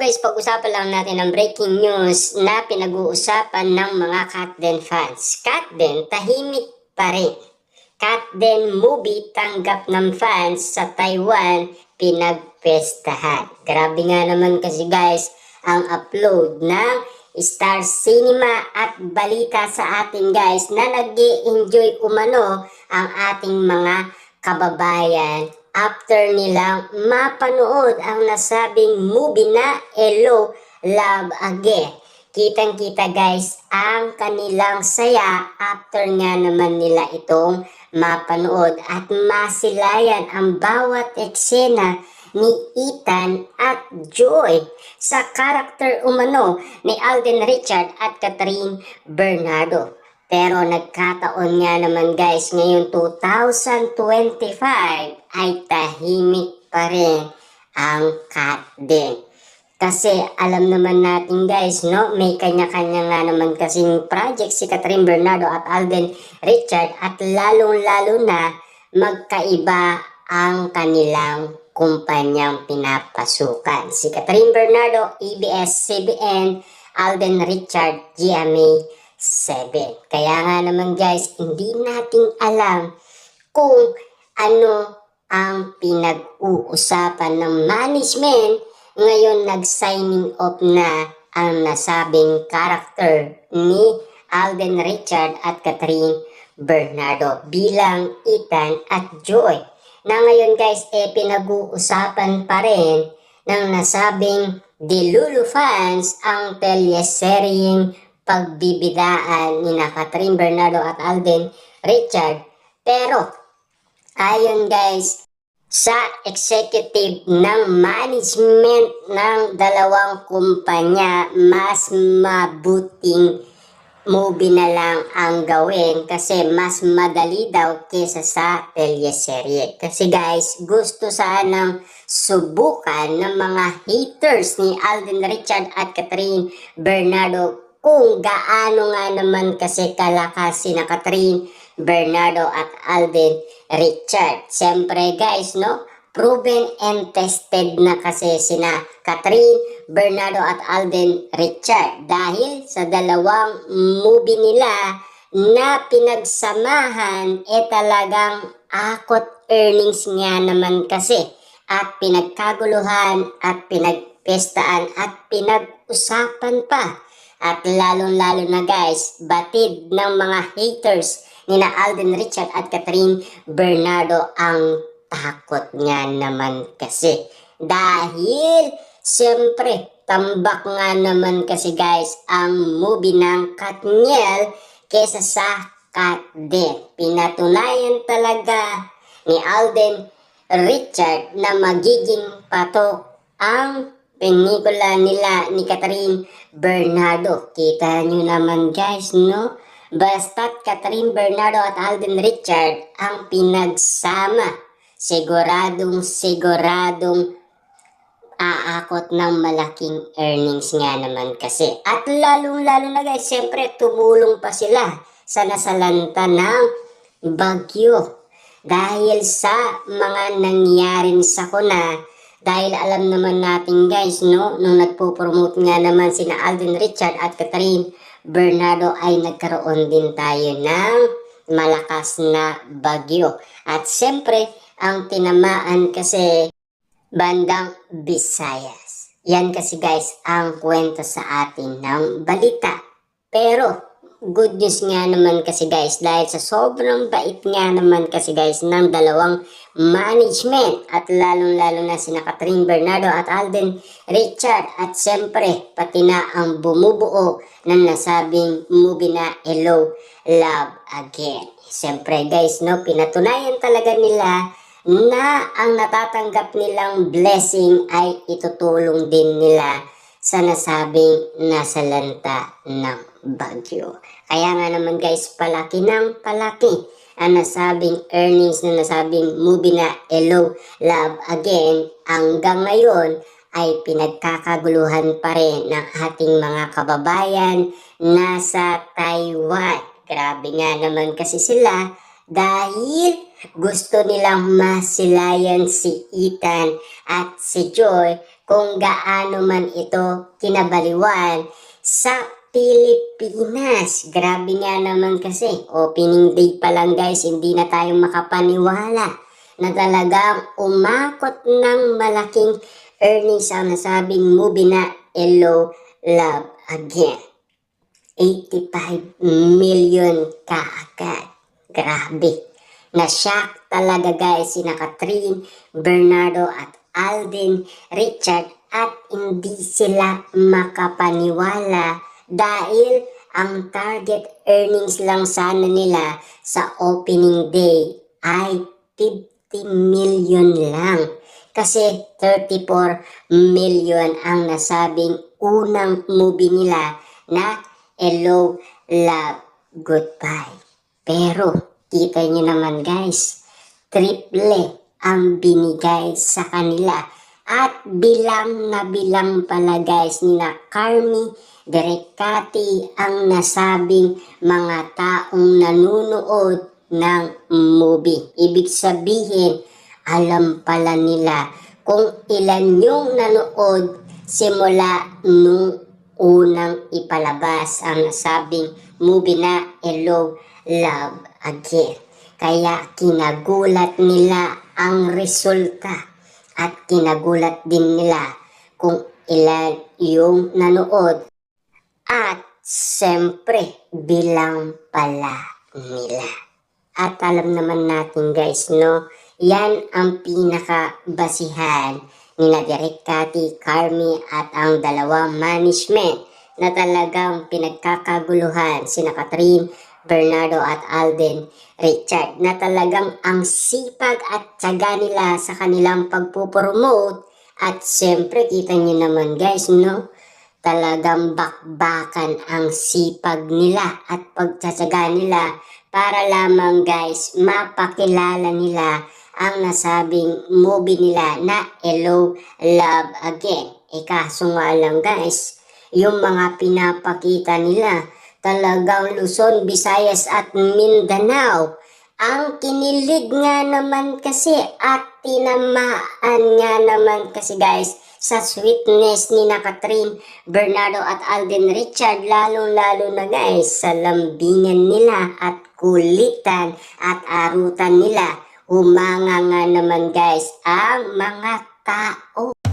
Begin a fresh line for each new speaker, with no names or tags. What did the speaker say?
guys, pag-usapan lang natin ang breaking news na pinag-uusapan ng mga Katden fans. Katden, tahimik pa rin. Katden movie tanggap ng fans sa Taiwan, pinagpestahan. Grabe nga naman kasi guys, ang upload ng Star Cinema at balita sa atin guys na nag-i-enjoy umano ang ating mga kababayan after nilang mapanood ang nasabing movie na Hello, Love Again. Kitang-kita guys ang kanilang saya after nga naman nila itong mapanood at masilayan ang bawat eksena ni Ethan at Joy sa karakter umano ni Alden Richard at Catherine Bernardo. Pero nagkataon nga naman guys, ngayon 2025 ay tahimik pa rin ang Katden. Kasi alam naman natin guys, no, may kanya-kanya nga naman kasing project si Catherine Bernardo at Alden Richard at lalong-lalo na magkaiba ang kanilang kumpanyang pinapasukan. Si Catherine Bernardo, ABS-CBN, Alden Richard, GMA7. Kaya nga naman guys, hindi natin alam kung ano ang pinag-uusapan ng management. Ngayon nag-signing off na ang nasabing karakter ni Alden Richard at Catherine Bernardo bilang Ethan at Joy. Na ngayon guys, pinag-uusapan pa rin ng nasabing Delulu fans ang teleseryeng pagbibidaan ni Catherine Bernardo at Alden Richard. Pero ayon guys sa executive ng management ng dalawang kumpanya, mas mabuting movie na lang ang gawin kasi mas madali daw kesa sa teleserye. Kasi guys, gusto sanang subukan ng mga haters ni Alden Richard at Catherine Bernardo kung gaano nga naman kasi kalakas si Catherine Bernardo at Alden Richard. Siyempre guys, no, proven and tested na kasi sina Catherine Bernardo at Alden Richard dahil sa dalawang movie nila na pinagsamahan talagang akot earnings nga naman kasi at pinagkaguluhan at pinagpestaan at pinag-usapan pa. At lalong-lalo na guys, batid ng mga haters nina Alden Richard at Catherine Bernardo ang takot nga naman kasi. Dahil siyempre, tambak nga naman kasi guys ang movie ng Katniel kesa sa Katden. Pinatunayan talaga ni Alden Richard na magiging patok ang pelikula nila ni Catherine Bernardo. Kita nyo naman guys, no? Basta't Catherine Bernardo at Alden Richard ang pinagsama, siguradong aakot ng malaking earnings nga naman kasi. At lalong-lalo na guys, siyempre tumulong pa sila sa nasalanta ng bagyo. Dahil sa mga nangyaring sakuna, dahil alam naman natin guys, no, nung nagpo-promote nga naman sina Alden Richard at Catherine Bernardo ay nagkaroon din tayo ng malakas na bagyo. At siyempre, ang tinamaan kasi bandang Visayas. Yan kasi guys ang kwento sa atin ng balita. Pero good news nga naman kasi guys dahil sa sobrang bait nga naman kasi guys ng dalawang management at lalong-lalo na sina Catherine Bernardo at Alden Richard at siyempre pati na ang bumubuo ng nasabing movie na Hello, Love Again. Siyempre guys, no, pinatunayan talaga nila na ang natatanggap nilang blessing ay itutulong din nila sa nasabing nasalanta ng bagyo. Kaya nga naman guys, palaki ng palaki ang nasabing earnings na nasabing movie na Hello, Love Again. Hanggang ngayon ay pinagkakaguluhan pa rin ng ating mga kababayan nasa Taiwan. Grabe nga naman kasi sila dahil gusto nilang masilayan si Ethan at si Joy kung gaano man ito kinabaliwan sa Pilipinas. Grabe nga naman kasi, opening day pa lang guys, hindi na tayo makapaniwala na talagang umakot ng malaking earnings ang nasabing movie na Hello, Love Again. 85 million kaagad. Grabe. Na-shock talaga guys sina Catherine, Bernardo at Alden Richard at hindi sila makapaniwala dahil ang target earnings lang sana nila sa opening day ay 50 million lang. Kasi 34 million ang nasabing unang movie nila na Hello, Love, Goodbye. Pero kita nyo naman guys, triple ang binigay sa kanila. At bilang na bilang pala guys nina Carmi, Direk Cathy ang nasabing mga taong nanunood ng movie. Ibig sabihin, alam pala nila kung ilan yung nanood simula nung unang ipalabas ang nasabing movie na Hello, Love Again. Kaya kinagulat nila ang resulta at kinagulat din nila kung ilan yung nanood at siyempre bilang pala nila. At alam naman natin guys, no, yan ang pinakabasihan ni Direk Cathy, Carmi at ang dalawang management na talagang pinagkakaguluhan sina Catherine, Bernardo at Alden Richard na talagang ang sipag at tiyaga nila sa kanilang pagpupromote at siyempre kita nyo naman guys, no, talagang bakbakan ang sipag nila at pagtsatsaga nila para lamang guys mapakilala nila ang nasabing movie nila na Hello, Love Again. Kaso nga lang guys, yung mga pinapakita nila talagang Luzon, Visayas at Mindanao ang kinilig nga naman kasi at tinamaan nga naman kasi guys sa sweetness ni Catherine, Bernardo at Alden Richard, lalong-lalo na guys sa lambingan nila at kulitan at arutan nila. Umanga nga naman guys ang mga tao.